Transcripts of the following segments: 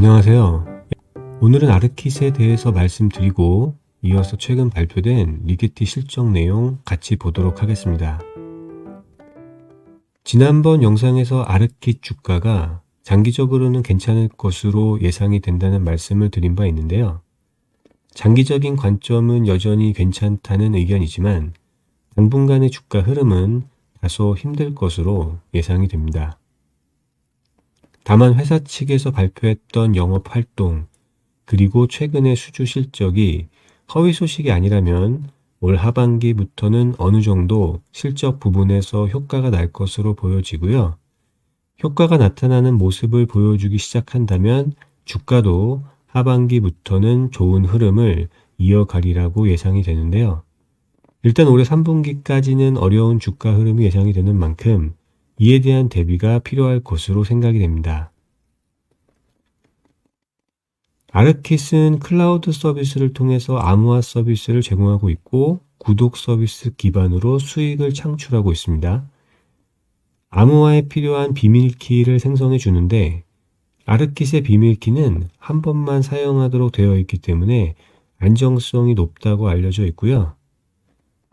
안녕하세요. 오늘은 아르킷에 대해서 말씀드리고 이어서 최근 발표된 리게티 실적 내용 같이 보도록 하겠습니다. 지난번 영상에서 아르킷 주가가 장기적으로는 괜찮을 것으로 예상이 된다는 말씀을 드린 바 있는데요. 장기적인 관점은 여전히 괜찮다는 의견이지만 당분간의 주가 흐름은 다소 힘들 것으로 예상이 됩니다. 다만 회사 측에서 발표했던 영업 활동, 그리고 최근의 수주 실적이 허위 소식이 아니라면 올 하반기부터는 어느 정도 실적 부분에서 효과가 날 것으로 보여지고요. 효과가 나타나는 모습을 보여주기 시작한다면 주가도 하반기부터는 좋은 흐름을 이어가리라고 예상이 되는데요. 일단 올해 3분기까지는 어려운 주가 흐름이 예상이 되는 만큼 이에 대한 대비가 필요할 것으로 생각이 됩니다. 아르킷은 클라우드 서비스를 통해서 암호화 서비스를 제공하고 있고 구독 서비스 기반으로 수익을 창출하고 있습니다. 암호화에 필요한 비밀키를 생성해 주는데 아르킷의 비밀키는 한 번만 사용하도록 되어 있기 때문에 안정성이 높다고 알려져 있고요.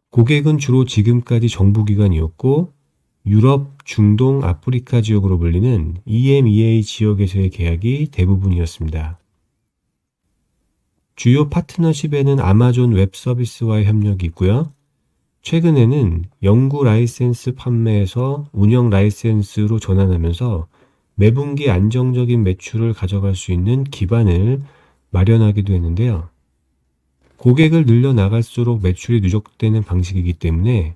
고객은 주로 지금까지 정부기관이었고 유럽, 중동, 아프리카 지역으로 불리는 EMEA 지역에서의 계약이 대부분이었습니다. 주요 파트너십에는 아마존 웹 서비스와의 협력이 있고요. 최근에는 연구 라이센스 판매에서 운영 라이센스로 전환하면서 매분기 안정적인 매출을 가져갈 수 있는 기반을 마련하기도 했는데요. 고객을 늘려나갈수록 매출이 누적되는 방식이기 때문에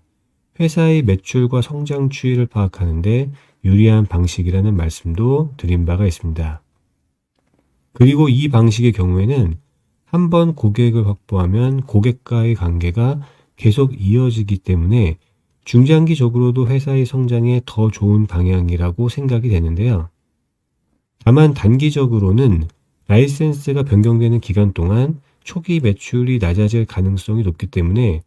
회사의 매출과 성장 추이를 파악하는 데 유리한 방식이라는 말씀도 드린 바가 있습니다. 그리고 이 방식의 경우에는 한번 고객을 확보하면 고객과의 관계가 계속 이어지기 때문에 중장기적으로도 회사의 성장에 더 좋은 방향이라고 생각이 되는데요. 다만 단기적으로는 라이센스가 변경되는 기간 동안 초기 매출이 낮아질 가능성이 높기 때문에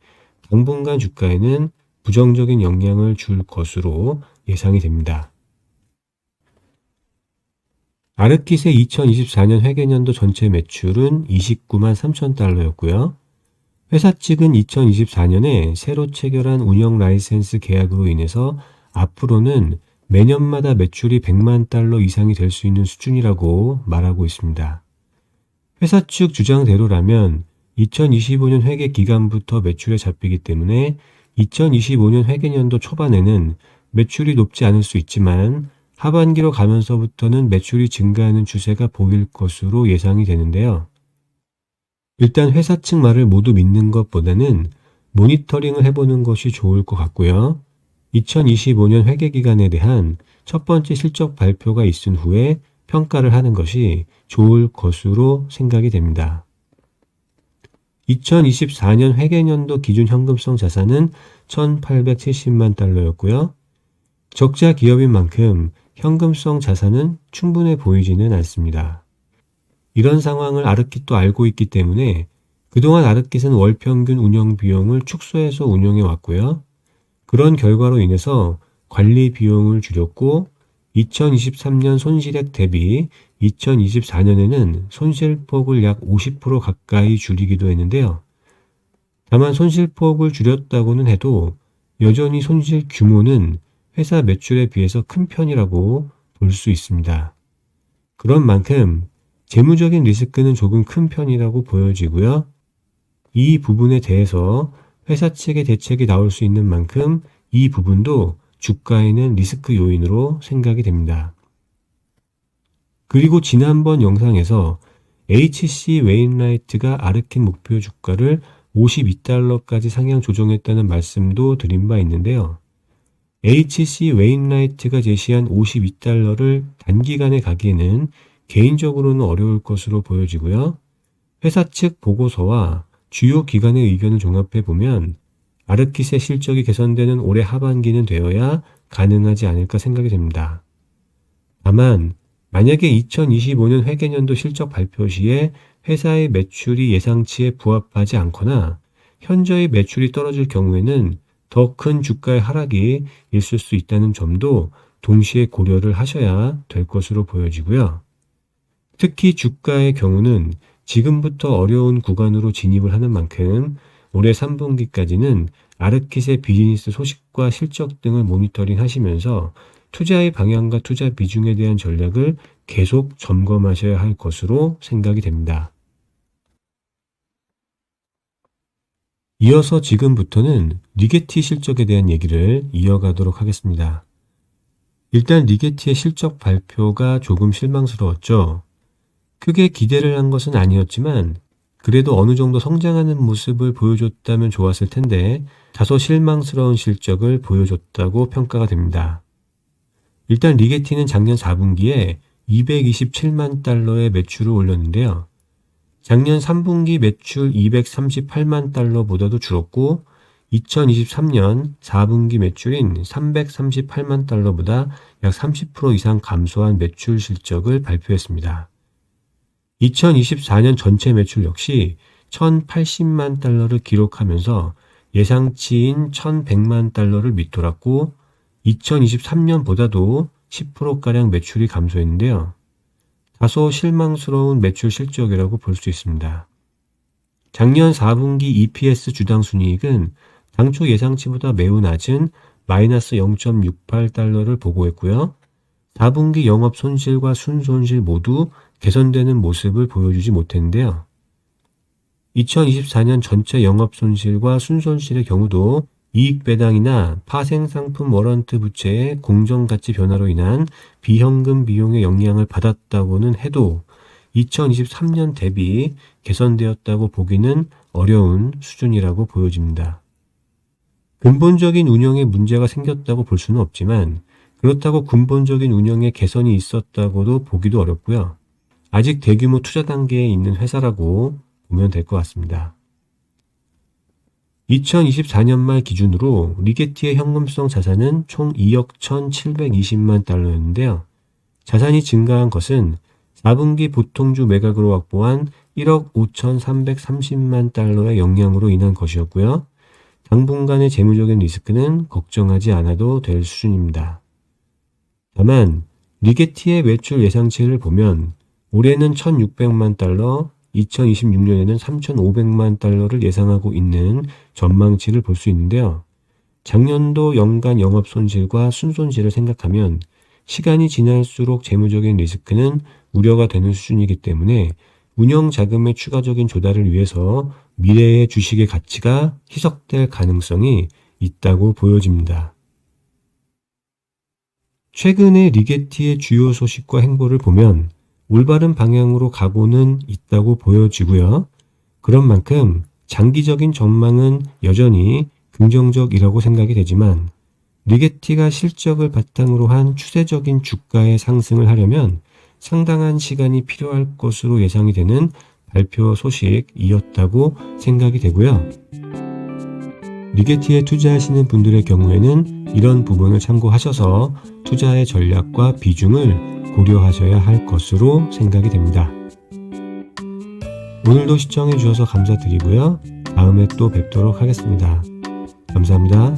당분간 주가에는 부정적인 영향을 줄 것으로 예상이 됩니다. 아르킷의 2024년 회계년도 전체 매출은 29만 3천 달러였고요. 회사 측은 2024년에 새로 체결한 운영 라이센스 계약으로 인해서 앞으로는 매년마다 매출이 100만 달러 이상이 될 수 있는 수준이라고 말하고 있습니다. 회사 측 주장대로라면 2025년 회계 기간부터 매출에 잡히기 때문에 2025년 회계년도 초반에는 매출이 높지 않을 수 있지만 하반기로 가면서부터는 매출이 증가하는 추세가 보일 것으로 예상이 되는데요. 일단 회사 측 말을 모두 믿는 것보다는 모니터링을 해보는 것이 좋을 것 같고요. 2025년 회계 기간에 대한 첫 번째 실적 발표가 있은 후에 평가를 하는 것이 좋을 것으로 생각이 됩니다. 2024년 회계년도 기준 현금성 자산은 1,870만 달러였고요. 적자 기업인 만큼 현금성 자산은 충분해 보이지는 않습니다. 이런 상황을 아르킷도 알고 있기 때문에 그동안 아르킷은 월평균 운영 비용을 축소해서 운영해 왔고요. 그런 결과로 인해서 관리 비용을 줄였고 2023년 손실액 대비 2024년에는 손실폭을 약 50% 가까이 줄이기도 했는데요. 다만 손실폭을 줄였다고는 해도 여전히 손실 규모는 회사 매출에 비해서 큰 편이라고 볼 수 있습니다. 그런 만큼 재무적인 리스크는 조금 큰 편이라고 보여지고요. 이 부분에 대해서 회사 측의 대책이 나올 수 있는 만큼 이 부분도 주가에는 리스크 요인으로 생각이 됩니다. 그리고 지난번 영상에서 HC 웨인라이트가 아르킷 목표 주가를 52달러까지 상향 조정했다는 말씀도 드린 바 있는데요. HC 웨인라이트가 제시한 52달러를 단기간에 가기에는 개인적으로는 어려울 것으로 보여지고요. 회사 측 보고서와 주요 기관의 의견을 종합해 보면 아르킷의 실적이 개선되는 올해 하반기는 되어야 가능하지 않을까 생각이 됩니다. 다만 만약에 2025년 회계년도 실적 발표 시에 회사의 매출이 예상치에 부합하지 않거나 현저히 매출이 떨어질 경우에는 더 큰 주가의 하락이 있을 수 있다는 점도 동시에 고려를 하셔야 될 것으로 보여지고요. 특히 주가의 경우는 지금부터 어려운 구간으로 진입을 하는 만큼 올해 3분기까지는 아르킷의 비즈니스 소식과 실적 등을 모니터링 하시면서 투자의 방향과 투자 비중에 대한 전략을 계속 점검하셔야 할 것으로 생각이 됩니다. 이어서 지금부터는 리게티 실적에 대한 얘기를 이어가도록 하겠습니다. 일단 리게티의 실적 발표가 조금 실망스러웠죠. 크게 기대를 한 것은 아니었지만 그래도 어느 정도 성장하는 모습을 보여줬다면 좋았을 텐데 다소 실망스러운 실적을 보여줬다고 평가가 됩니다. 일단 리게티는 작년 4분기에 227만 달러의 매출을 올렸는데요. 작년 3분기 매출 238만 달러보다도 줄었고 2023년 4분기 매출인 338만 달러보다 약 30% 이상 감소한 매출 실적을 발표했습니다. 2024년 전체 매출 역시 1,080만 달러를 기록하면서 예상치인 1,100만 달러를 밑돌았고 2023년보다도 10%가량 매출이 감소했는데요. 다소 실망스러운 매출 실적이라고 볼 수 있습니다. 작년 4분기 EPS 주당 순이익은 당초 예상치보다 매우 낮은 마이너스 0.68달러를 보고했고요. 4분기 영업 손실과 순손실 모두 개선되는 모습을 보여주지 못했는데요. 2024년 전체 영업 손실과 순손실의 경우도 이익 배당이나 파생상품 워런트 부채의 공정가치 변화로 인한 비현금 비용의 영향을 받았다고는 해도 2023년 대비 개선되었다고 보기는 어려운 수준이라고 보여집니다. 근본적인 운영에 문제가 생겼다고 볼 수는 없지만 그렇다고 근본적인 운영에 개선이 있었다고도 보기도 어렵고요. 아직 대규모 투자 단계에 있는 회사라고 보면 될 것 같습니다. 2024년 말 기준으로 리게티의 현금성 자산은 총 2억 1,720만 달러였는데요. 자산이 증가한 것은 4분기 보통주 매각으로 확보한 1억 5,330만 달러의 영향으로 인한 것이었고요. 당분간의 재무적인 리스크는 걱정하지 않아도 될 수준입니다. 다만 리게티의 매출 예상치를 보면 올해는 1,600만 달러, 2026년에는 3,500만 달러를 예상하고 있는 전망치를 볼 수 있는데요. 작년도 연간 영업 손실과 순손실을 생각하면 시간이 지날수록 재무적인 리스크는 우려가 되는 수준이기 때문에 운영 자금의 추가적인 조달을 위해서 미래의 주식의 가치가 희석될 가능성이 있다고 보여집니다. 최근의 리게티의 주요 소식과 행보를 보면 올바른 방향으로 가고는 있다고 보여지고요. 그런 만큼 장기적인 전망은 여전히 긍정적이라고 생각이 되지만 리게티가 실적을 바탕으로 한 추세적인 주가의 상승을 하려면 상당한 시간이 필요할 것으로 예상이 되는 발표 소식이었다고 생각이 되고요. 리게티에 투자하시는 분들의 경우에는 이런 부분을 참고하셔서 투자의 전략과 비중을 고려하셔야 할 것으로 생각이 됩니다. 오늘도 시청해 주셔서 감사드리고요. 다음에 또 뵙도록 하겠습니다. 감사합니다.